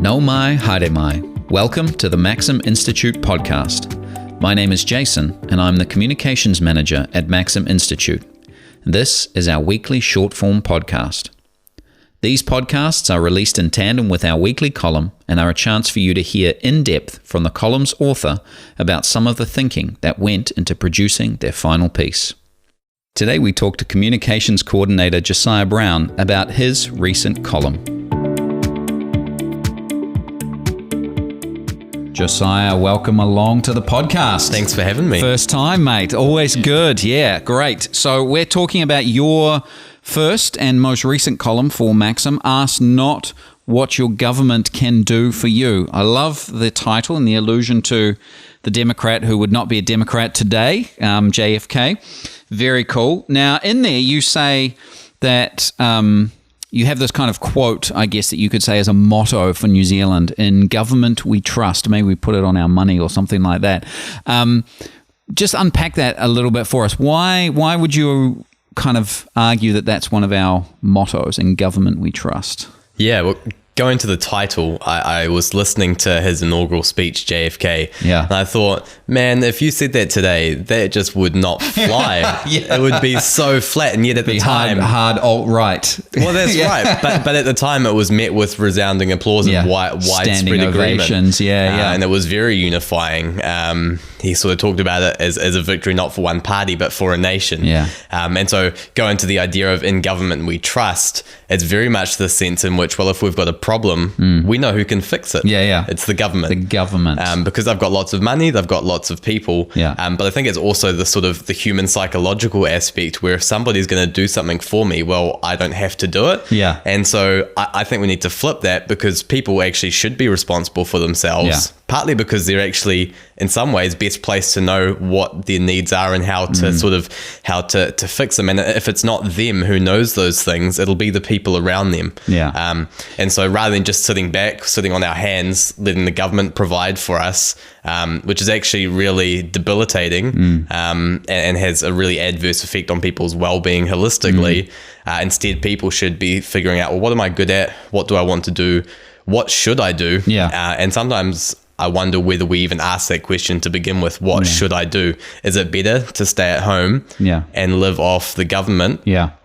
No mai, haere mai. Welcome to the Maxim Institute podcast. My name is Jason, and I'm the Communications Manager at Maxim Institute. This is our weekly short-form podcast. These podcasts are released in tandem with our weekly column and are a chance for you to hear in depth from the column's author about some of the thinking that went into producing their final piece. Today we talk to Communications Coordinator Josiah Brown about his recent column. Josiah, welcome along to the podcast. Thanks for having me. First time, mate. Always good. Yeah, great. So we're talking about your first and most recent column for Maxim, Ask Not What Your Government Can Do For You. I love the title and the allusion to the Democrat who would not be a Democrat today, JFK. Very cool. Now, in there you say that you have this kind of quote, I guess, that you could say as a motto for New Zealand: in government we trust. Maybe we put it on our money or something like that. Just unpack that a little bit for us. Why would you kind of argue that that's one of our mottos, in government we trust? Yeah, well, going to the title, I was listening to his inaugural speech, JFK, and I thought, man, if you said that today, that just would not fly. It would be so flat, and yet at the time... Hard alt-right. Well, that's right, but at the time it was met with resounding applause and widespread agreement. And it was very unifying. He sort of talked about it as a victory not for one party, but for a nation. And so going to the idea of in government we trust, it's very much the sense in which, well, if we've got a problem, we know who can fix it. It's the government. The government. Because they've got lots of money, they've got lots of people. But I think it's also the sort of the human psychological aspect where if somebody's going to do something for me, well, I don't have to do it. And so I think we need to flip that, because people actually should be responsible for themselves. Partly because they're actually, in some ways, best placed to know what their needs are and how to how to fix them. And if it's not them who knows those things, it'll be the people around them. And so rather than just sitting back, sitting on our hands, letting the government provide for us, which is actually really debilitating and has a really adverse effect on people's well-being holistically. Instead, people should be figuring out, well, what am I good at? What do I want to do? What should I do? And sometimes I wonder whether we even ask that question to begin with. What should I do? Is it better to stay at home and live off the government?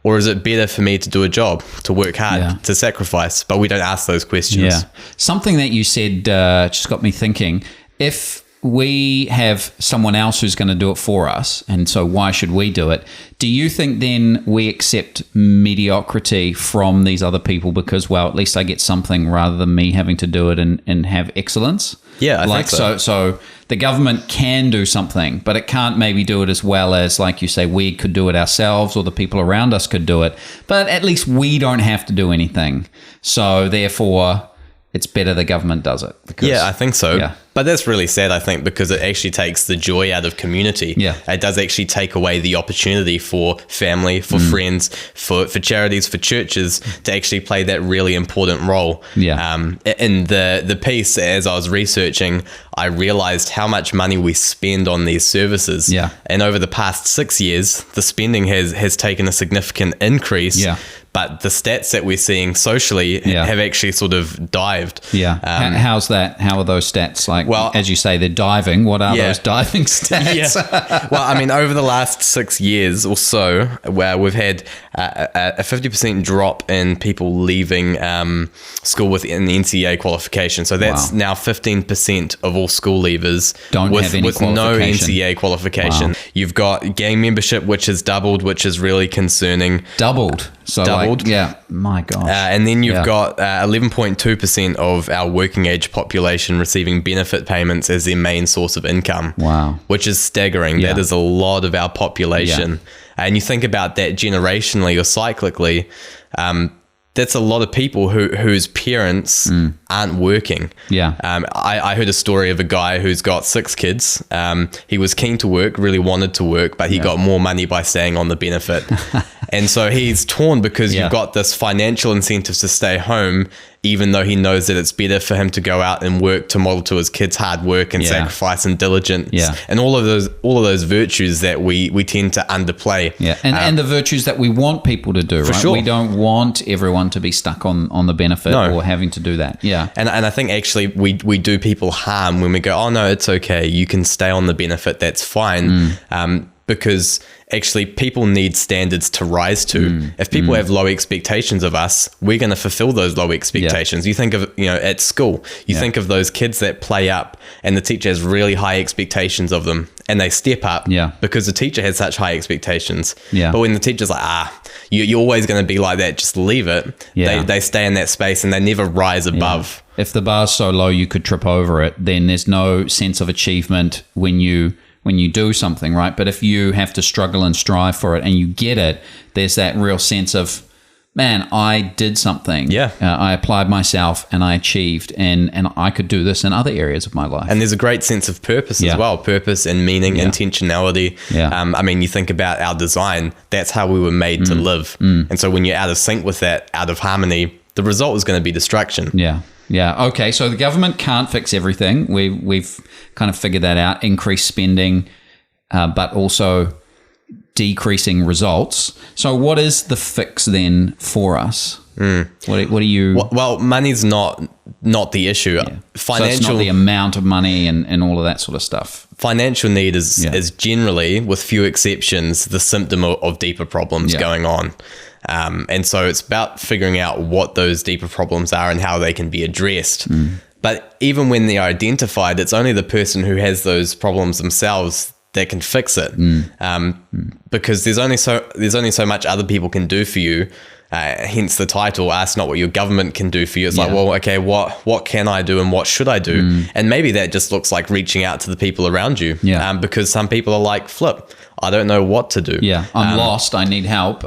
Or is it better for me to do a job, to work hard, to sacrifice? But we don't ask those questions. Something that you said just got me thinking. If we have someone else who's going to do it for us, and so why should we do it? Do you think then we accept mediocrity from these other people because, well, at least I get something rather than me having to do it and have excellence? I think so. So the government can do something, but it can't maybe do it as well as, like you say, we could do it ourselves or the people around us could do it. But at least we don't have to do anything. So therefore, it's better the government does it. I think so. But that's really sad, I think, because it actually takes the joy out of community. It does actually take away the opportunity for family, for friends, for charities, for churches to actually play that really important role. In the piece, as I was researching, I realized how much money we spend on these services. And over the past 6 years, the spending has taken a significant increase. But the stats that we're seeing socially have actually sort of dived. How's that? How are those stats? Like, well, as you say, they're diving. What are those diving stats? Well, I mean, over the last 6 years or so, where we've had a 50% drop in people leaving school with an NCEA qualification. So that's now 15% of all school leavers with no NCEA qualification. You've got gang membership, which has doubled, which is really concerning. Doubled. My gosh. And then you've got 11.2% of our working age population receiving benefit payments as their main source of income. Which is staggering. That is a lot of our population. And you think about that generationally or cyclically, that's a lot of people whose parents aren't working. I heard a story of a guy who's got 6 kids. He was keen to work, really wanted to work, but he got more money by staying on the benefit. And so he's torn because you've got this financial incentive to stay home, even though he knows that it's better for him to go out and work to model to his kids hard work and sacrifice and diligence and all of those virtues that we tend to underplay. And the virtues that we want people to do, right? We don't want everyone to be stuck on the benefit or having to do that. Yeah. And I think actually we do people harm when we go, oh no, it's okay, you can stay on the benefit, that's fine. Because actually people need standards to rise to. If people have low expectations of us, we're going to fulfill those low expectations. You think of, at school, you think of those kids that play up and the teacher has really high expectations of them and they step up because the teacher has such high expectations. But when the teacher's like, you're always going to be like that, just leave it. They stay in that space and they never rise above. If the bar's so low you could trip over it, then there's no sense of achievement when you do something, right? But if you have to struggle and strive for it and you get it, there's that real sense of, man, I did something. I applied myself and I achieved, and I could do this in other areas of my life. And there's a great sense of purpose as well, purpose and meaning, intentionality. I mean, you think about our design, that's how we were made to live. And so when you're out of sync with that, out of harmony, the result is going to be destruction. Yeah. Okay. So the government can't fix everything. We've kind of figured that out. Increased spending, but also decreasing results. So what is the fix then for us? What do you? Well, money's not the issue. So it's not the amount of money and all of that sort of stuff. Financial need is generally, with few exceptions, the symptom of deeper problems going on. And so it's about figuring out what those deeper problems are and how they can be addressed. But even when they're identified, it's only the person who has those problems themselves that can fix it. Because there's only so much other people can do for you. Hence the title, Ask Not What Your Government Can Do For You. It's like, well, okay, what can I do and what should I do? And maybe that just looks like reaching out to the people around you. Because some people are like, Flip, I don't know what to do. I'm lost. I need help.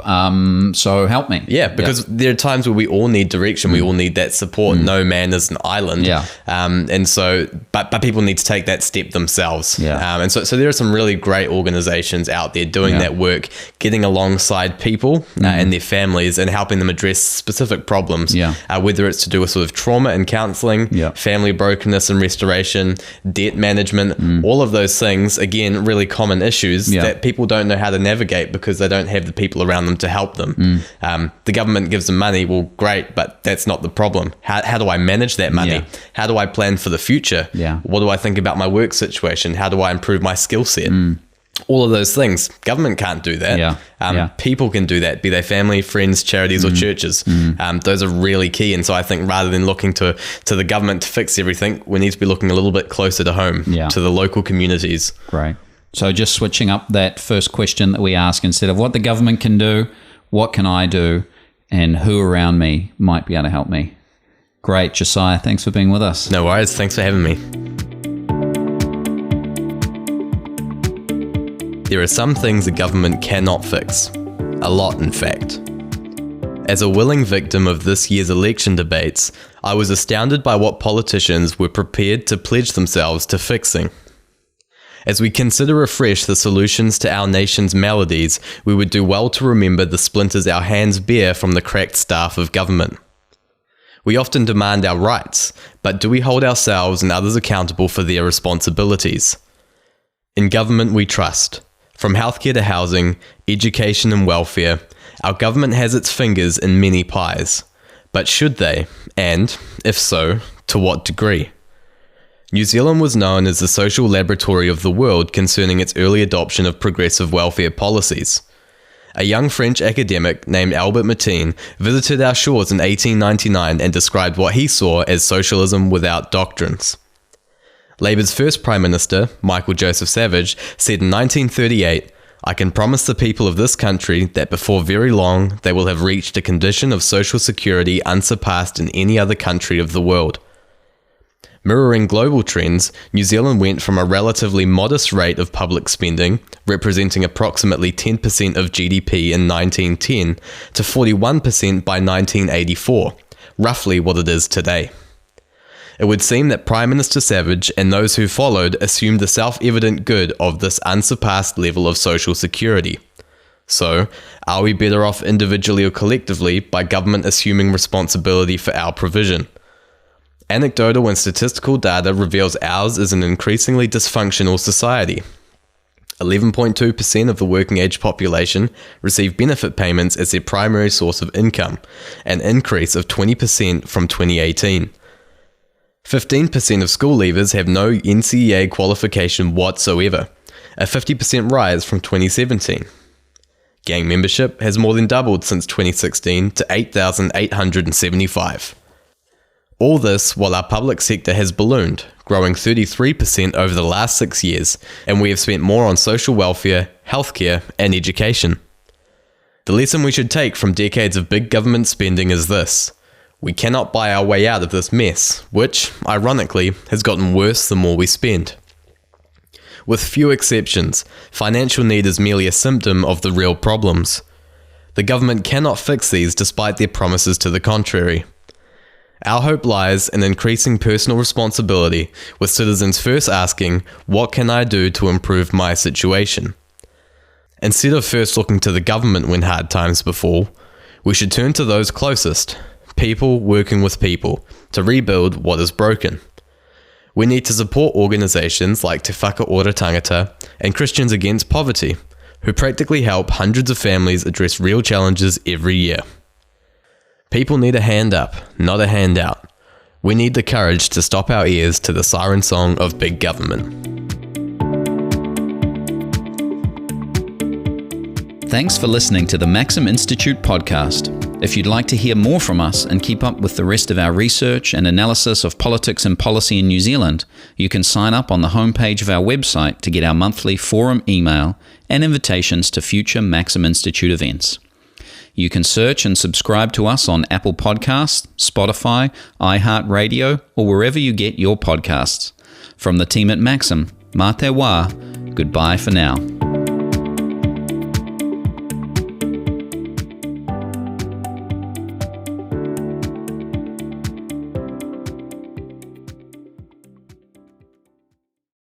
So help me. Because there are times where we all need direction. We all need that support. No man is an island. And so, but people need to take that step themselves. And so there are some really great organizations out there doing that work, getting alongside people and their families and helping them address specific problems, whether it's to do with sort of trauma and counseling, family brokenness and restoration, debt management, all of those things, again, really common issues that people don't know how to navigate because they don't have the people around them to help them. The government gives them money, well, great, but that's not the problem. How do I manage that money? How do I plan for the future? What do I think about my work situation? How do I improve my skill set? All of those things. Government can't do that. People can do that, be they family, friends, charities, or churches. Those are really key. And so I think rather than looking to the government to fix everything, we need to be looking a little bit closer to home, to the local communities. Great. So just switching up that first question that we ask, instead of what the government can do, what can I do, and who around me might be able to help me. Great, Josiah. Thanks for being with us. No worries. Thanks for having me. There are some things the government cannot fix. A lot, in fact. As a willing victim of this year's election debates, I was astounded by what politicians were prepared to pledge themselves to fixing. As we consider afresh the solutions to our nation's maladies, we would do well to remember the splinters our hands bear from the cracked staff of government. We often demand our rights, but do we hold ourselves and others accountable for their responsibilities? In government we trust. From healthcare to housing, education and welfare, our government has its fingers in many pies. But should they? And, if so, to what degree? New Zealand was known as the social laboratory of the world concerning its early adoption of progressive welfare policies. A young French academic named Albert Mateen visited our shores in 1899 and described what he saw as socialism without doctrines. Labour's first Prime Minister, Michael Joseph Savage, said in 1938, "I can promise the people of this country that before very long they will have reached a condition of social security unsurpassed in any other country of the world." Mirroring global trends, New Zealand went from a relatively modest rate of public spending, representing approximately 10% of GDP in 1910, to 41% by 1984, roughly what it is today. It would seem that Prime Minister Savage and those who followed assumed the self-evident good of this unsurpassed level of social security. So, are we better off individually or collectively by government assuming responsibility for our provision? Anecdotal and statistical data reveals ours is an increasingly dysfunctional society. 11.2% of the working-age population receive benefit payments as their primary source of income, an increase of 20% from 2018. 15% of school leavers have no NCEA qualification whatsoever, a 50% rise from 2017. Gang membership has more than doubled since 2016 to 8,875. All this while our public sector has ballooned, growing 33% over the last 6 years, and we have spent more on social welfare, healthcare, and education. The lesson we should take from decades of big government spending is this: we cannot buy our way out of this mess, which, ironically, has gotten worse the more we spend. With few exceptions, financial need is merely a symptom of the real problems. The government cannot fix these despite their promises to the contrary. Our hope lies in increasing personal responsibility, with citizens first asking, what can I do to improve my situation? Instead of first looking to the government when hard times befall, we should turn to those closest, people working with people, to rebuild what is broken. We need to support organisations like Te Whaka Ora Tangata and Christians Against Poverty, who practically help hundreds of families address real challenges every year. People need a hand up, not a handout. We need the courage to stop our ears to the siren song of big government. Thanks for listening to the Maxim Institute podcast. If you'd like to hear more from us and keep up with the rest of our research and analysis of politics and policy in New Zealand, you can sign up on the homepage of our website to get our monthly forum email and invitations to future Maxim Institute events. You can search and subscribe to us on Apple Podcasts, Spotify, iHeartRadio, or wherever you get your podcasts. From the team at Maxim, mā te wā, goodbye for now.